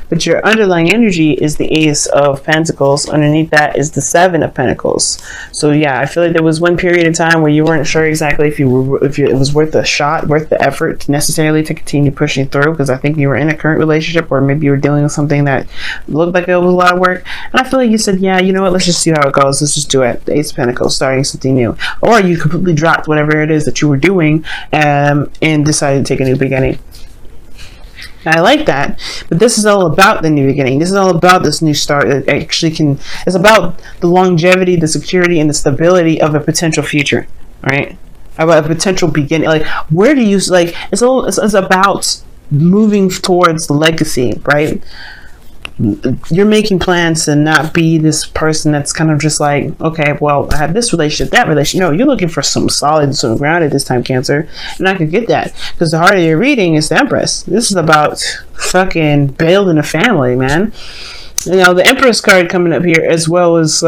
but your underlying energy is the Ace of Pentacles. Underneath that is the Seven of Pentacles. So yeah, I feel like there was one period of time where you weren't sure exactly if it was worth the shot, worth the effort necessarily to continue pushing through, because I think you were in a current relationship, or maybe you were dealing with something that looked like it was a lot of work, and I feel like you said, yeah, you know what, let's just see how it goes, let's just do it. The Ace of Pentacles, starting something new. Or you completely dropped whatever it is that you were doing and decided to take a new beginning. I like that, but this is all about the new beginning. This is all about this new start. It actually it's about the longevity, the security, and the stability of a potential future, right? About a potential beginning. Like, where do you, like, it's about moving towards legacy, right? You're making plans to not be this person that's kind of just like, okay, well, I have this relationship, that relationship. No, you're looking for some solid, some grounded this time, Cancer. And I could get that, because the heart of your reading is the Empress. This is about fucking building a family, man. You know, the Empress card coming up here, as well as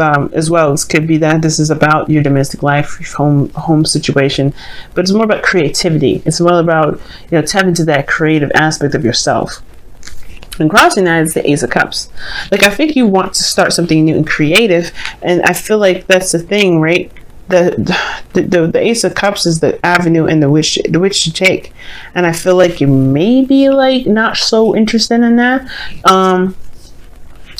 could be that this is about your domestic life, home situation, but it's more about creativity. It's more about, you know, tap into that creative aspect of yourself. And crossing that is the Ace of Cups. Like, I think you want to start something new and creative, and I feel like that's the thing, right? The Ace of Cups is the avenue and the which to take, and I feel like you may be like not so interested in that.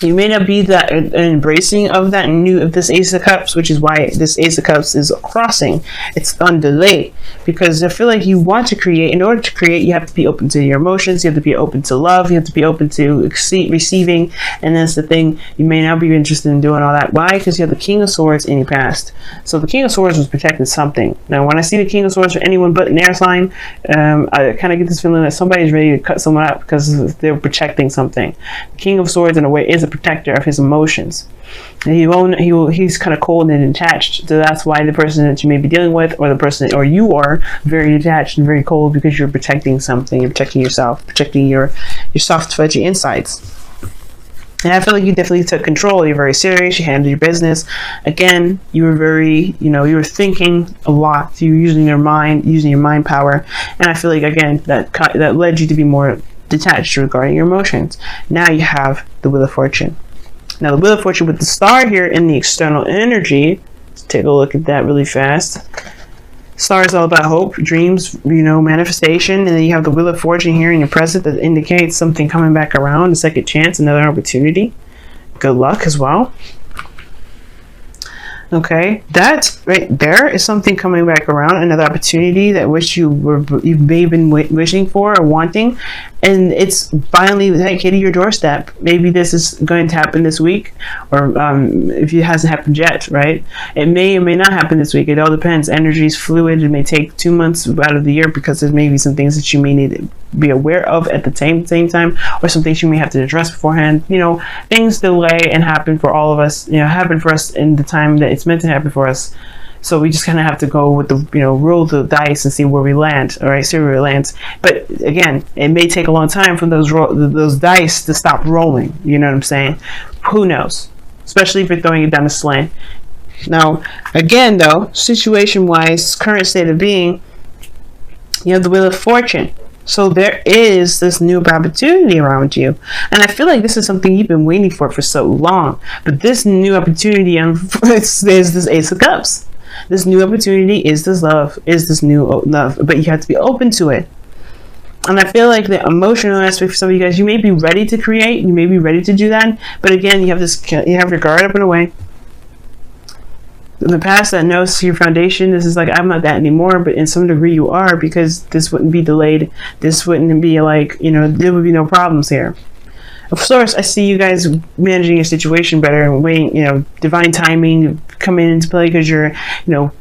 You may not be that embracing of this Ace of Cups, which is why this Ace of Cups is crossing. It's on delay, because I feel like you want to create. In order to create, you have to be open to your emotions. You have to be open to love. You have to be open to receiving. And that's the thing. You may not be interested in doing all that. Why? Because you have the King of Swords in your past. So the King of Swords was protecting something. Now, when I see the King of Swords for anyone but an air sign, I kind of get this feeling that somebody's ready to cut someone up because they're protecting something. The King of Swords, in a way, is a protector of his emotions. And he's kind of cold and detached, so that's why the person that you may be dealing with, or you are very detached and very cold, because you're protecting something. You're protecting yourself, protecting your soft, fudgy insides. And I feel like you definitely took control. You're very serious. You handled your business. Again, you were very, you were thinking a lot. You were using your mind power. And I feel like, again, that led you to be more detached regarding your emotions. Now you have the Wheel of Fortune. Now the Wheel of Fortune with the star here in the external energy. Let's take a look at that really fast. Star is all about hope, dreams, manifestation, and then you have the Wheel of Fortune here in your present that indicates something coming back around, a second chance, another opportunity. Good luck as well. Okay, that right there is something coming back around, another opportunity that you may have been wishing for or wanting, and it's finally hitting your doorstep. Maybe this is going to happen this week, or if it hasn't happened yet, right? It may or may not happen this week. It all depends. Energy is fluid. It may take 2 months out of the year, because there may be some things that you may need to be aware of at the same time, or some things you may have to address beforehand. Things delay and happen for all of us. Happen for us in the time that it's meant to happen for us. So we just kind of have to go with the, roll the dice and see where we land. All right, see where it lands. But again, it may take a long time for those dice to stop rolling. You know what I'm saying? Who knows? Especially if you're throwing it down the slant. Now, again, though, situation-wise, current state of being, you have the Wheel of Fortune. So there is this new opportunity around you. And I feel like this is something you've been waiting for so long. But this new opportunity is this Ace of Cups. This new opportunity is this love, but you have to be open to it. And I feel like the emotional aspect for some of you guys, you may be ready to create, you may be ready to do that, but again, you have your guard up and away. In the past, that knows your foundation, this is like, I'm not that anymore, but in some degree you are, because this wouldn't be delayed. This wouldn't be like, there would be no problems here. Of course, I see you guys managing your situation better and waiting, divine timing coming into play, because you're,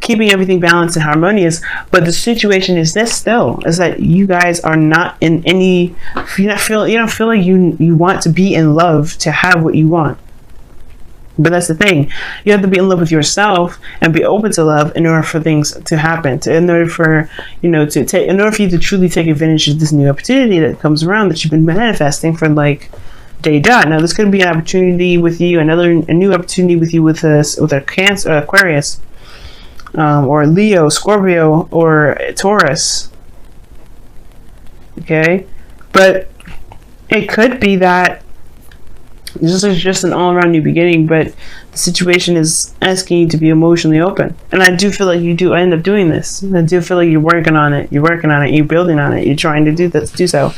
keeping everything balanced and harmonious. But the situation is this still, is that you guys are not in any, you don't feel like you want to be in love to have what you want. But that's the thing. You have to be in love with yourself and be open to love in order for things to happen. In order for you to truly take advantage of this new opportunity that comes around that you've been manifesting for like day dot. Now this could be an opportunity with you, a new opportunity with you with a Cancer, Aquarius, or Leo, Scorpio, or Taurus. Okay, but it could be that This is just an all-around new beginning, but the situation is asking you to be emotionally open. And I do feel like you do end up doing this. I do feel like you're working on it. You're working on it. You're building on it. You're trying to do so.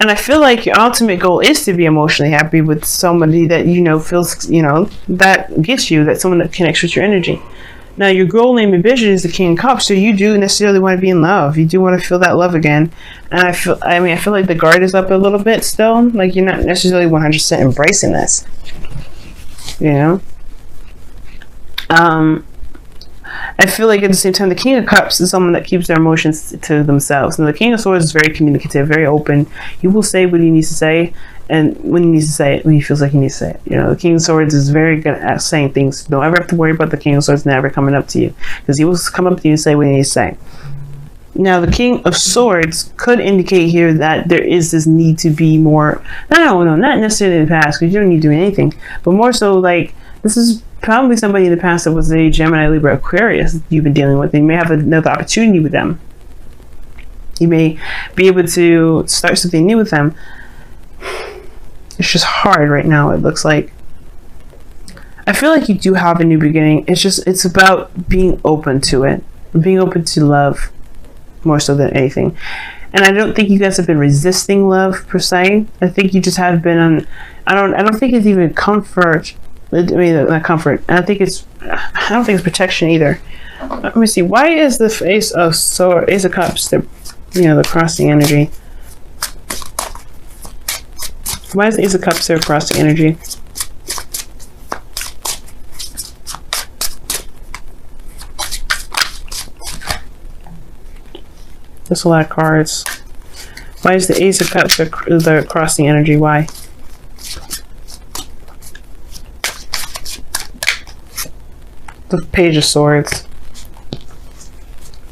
And I feel like your ultimate goal is to be emotionally happy with somebody that, you know, feels, you know, that gets you, that someone that connects with your energy. Now, your goal, name, and vision is the King of Cups, so you do necessarily want to be in love. You do want to feel that love again. And I feel like the guard is up a little bit still. Like, you're not necessarily 100% embracing this. You know? I feel like at the same time, the King of Cups is someone that keeps their emotions to themselves. And the King of Swords is very communicative, very open. He will say what he needs to say, and when he needs to say it, when he feels like he needs to say it. You know, the King of Swords is very good at saying things. Don't ever have to worry about the King of Swords never coming up to you, because he will come up to you and say what he needs to say. Now, the King of Swords could indicate here that there is this need to be more, no, not necessarily in the past, because you don't need to do anything, but more so like, this is probably somebody in the past that was a Gemini, Libra, Aquarius you've been dealing with. You may have another opportunity with them. You may be able to start something new with them. It's just hard right now, it looks like. I feel like you do have a new beginning. It's about being open to it. Being open to love more so than anything. And I don't think you guys have been resisting love per se. I think you just have been on, I don't think it's even comfort. I mean, not comfort. I don't think it's protection either. Let me see. Why is the Ace of Cups, the crossing energy? Why is the Ace of Cups there crossing energy? There's a lot of cards. Why is the Ace of Cups the crossing energy? Why? The Page of Swords.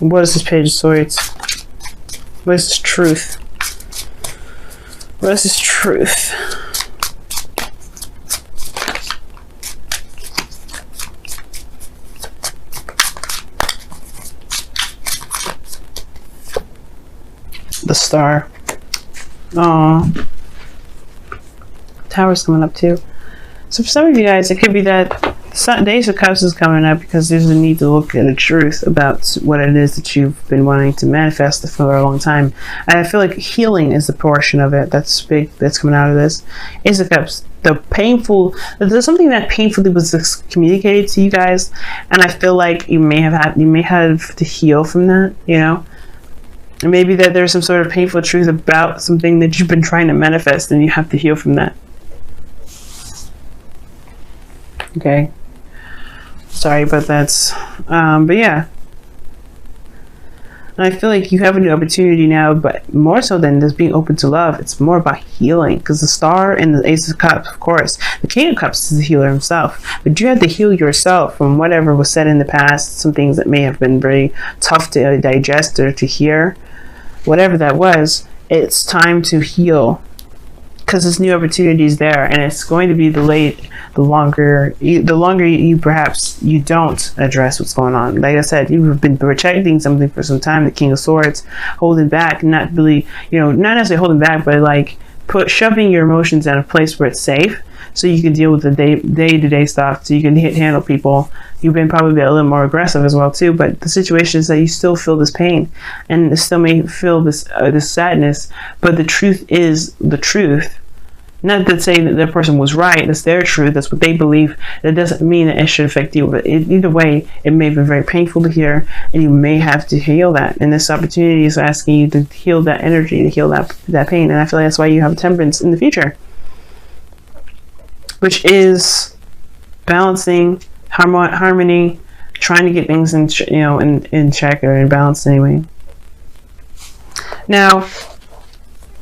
What is this Page of Swords? What is this truth? What is this truth? The Star. Aww. Tower's coming up too. So for some of you guys, it could be that the Ace of Cups is coming up because there's a need to look at the truth about what it is that you've been wanting to manifest for a long time. And I feel like healing is the portion of it that's big, that's coming out of this. Ace of Cups, there's something that painfully was communicated to you guys, and I feel like you may have to heal from that, you know? And maybe that there's some sort of painful truth about something that you've been trying to manifest, and you have to heal from that. Okay. Sorry about that. But yeah. And I feel like you have a new opportunity now, but more so than just being open to love, it's more about healing. Because the Star and the Ace of Cups, of course, the King of Cups is the healer himself. But you have to heal yourself from whatever was said in the past, some things that may have been very tough to digest or to hear. Whatever that was, it's time to heal. Because this new opportunity is there, and it's going to be delayed the longer you perhaps you don't address what's going on. Like I said, you've been protecting something for some time, the King of Swords, holding back, not really, not necessarily holding back, but like shoving your emotions in a place where it's safe, so you can deal with the day-to-day stuff, so you can handle people. You've been probably a little more aggressive as well too, but the situation is that you still feel this pain, and still may feel this sadness, but the truth is the truth. Not to say that that person was right, that's their truth, that's what they believe. That doesn't mean that it should affect you, but either way, it may be very painful to hear, and you may have to heal that. And this opportunity is asking you to heal that energy, to heal that pain, and I feel like that's why you have Temperance in the future, which is balancing, harmony, trying to get things in check or in balance anyway. Now,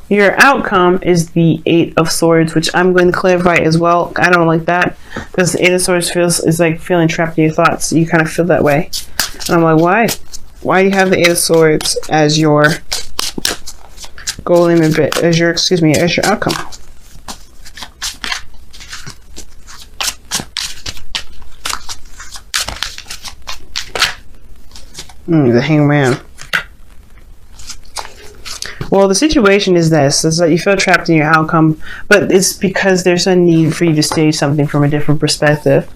your outcome is the Eight of Swords, which I'm going to clarify as well. I don't like that, because the Eight of Swords is like feeling trapped in your thoughts. You kind of feel that way, and I'm like, why? Why do you have the Eight of Swords as your goal limit, as your outcome? The Hangman. Well, the situation is this, is that you feel trapped in your outcome, but it's because there's a need for you to see something from a different perspective.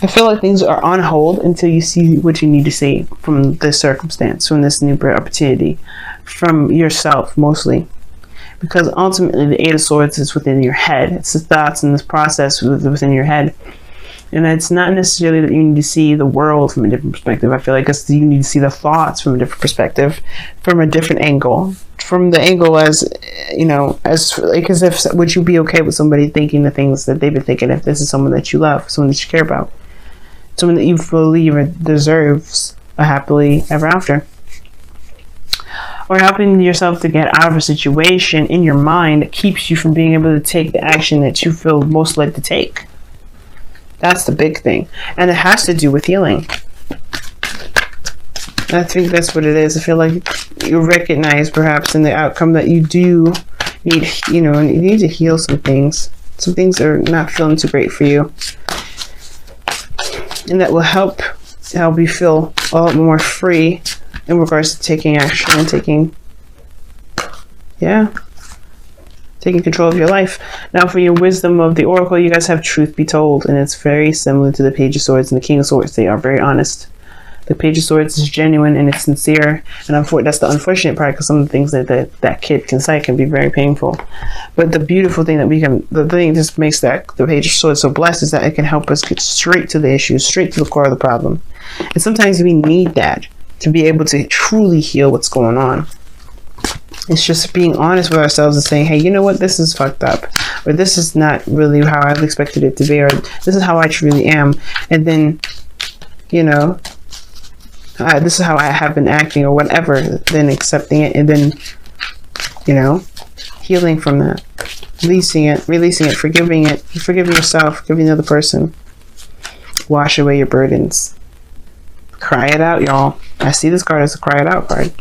I feel like things are on hold until you see what you need to see from this circumstance, from this new opportunity, from yourself mostly. Because ultimately the Eight of Swords is within your head. It's the thoughts and this process within your head. And it's not necessarily that you need to see the world from a different perspective. I feel like it's you need to see the thoughts from a different perspective, from a different angle. From the angle as, you know, as if, would you be okay with somebody thinking the things that they've been thinking if this is someone that you love, someone that you care about, someone that you believe deserves a happily ever after? Or helping yourself to get out of a situation in your mind that keeps you from being able to take the action that you feel most led to take. That's the big thing. And it has to do with healing. I think that's what it is. I feel like you recognize perhaps in the outcome that you do need, you know, you need to heal some things. Some things are not feeling too great for you. And that will help you feel a lot more free in regards to taking action and taking control of your life. Now for your wisdom of the Oracle, you guys have Truth Be Told, and it's very similar to the Page of Swords and the King of Swords. They are very honest. The Page of Swords is genuine and it's sincere, and that's the unfortunate part, because some of the things that kid can say can be very painful. But the beautiful thing the thing that just makes the Page of Swords so blessed is that it can help us get straight to the issue, straight to the core of the problem. And sometimes we need that to be able to truly heal what's going on. It's just being honest with ourselves and saying, hey, you know what, this is fucked up, or this is not really how I've expected it to be, or this is how I truly am, and then, you know, this is how I have been acting, or whatever, then accepting it, and then, you know, healing from that, releasing it, forgiving yourself, forgiving the other person. Wash away your burdens. Cry it out, y'all. I see this card as a cry it out card.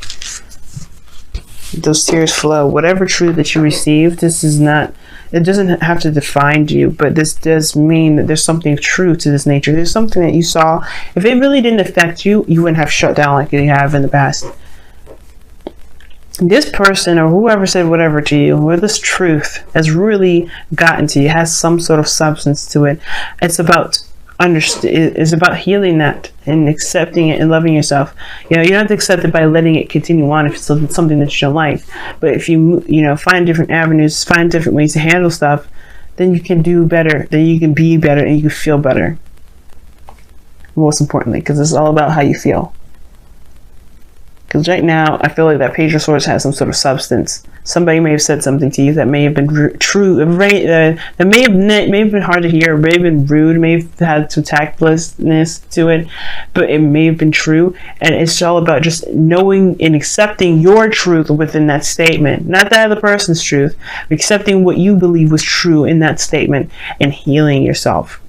Those tears flow. Whatever truth that you receive, it doesn't have to define you, but this does mean that there's something true to this nature. There's something that you saw. If it really didn't affect you, you wouldn't have shut down like you have in the past. This person or whoever said whatever to you, or this truth has really gotten to you, has some sort of substance to it. It's about healing that and accepting it and loving yourself. You know, you don't have to accept it by letting it continue on if it's something that you don't like. But if you find different avenues, find different ways to handle stuff, then you can do better, then you can be better, and you can feel better. Most importantly, because it's all about how you feel. Because right now, I feel like that Page of Swords has some sort of substance. Somebody may have said something to you that may have been true, that may have been hard to hear, may have been rude, may have had some tactlessness to it, but it may have been true. And it's all about just knowing and accepting your truth within that statement, not that other person's truth, but accepting what you believe was true in that statement and healing yourself.